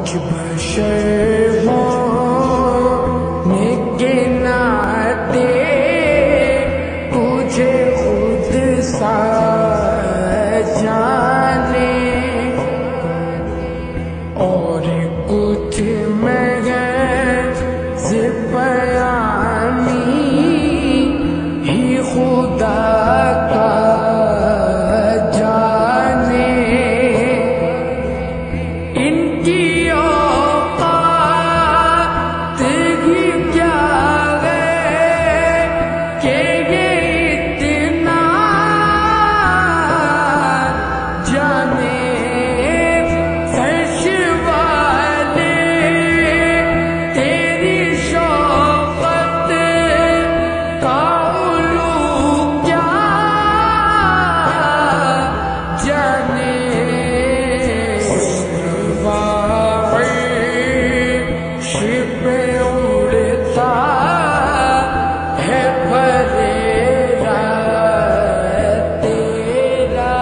کچھ بشر ہونے کے ناطے تجھے خود سا جانے، اور کچھ محض بیانی ہی خدا کا جانے۔ ان کی اوقات ہی کیا ہے کہ یہ اتنا جانے، فرش والے تیری شوقت کا علو کیا جانے۔ شب اڑتا ہے پریرا تیرا،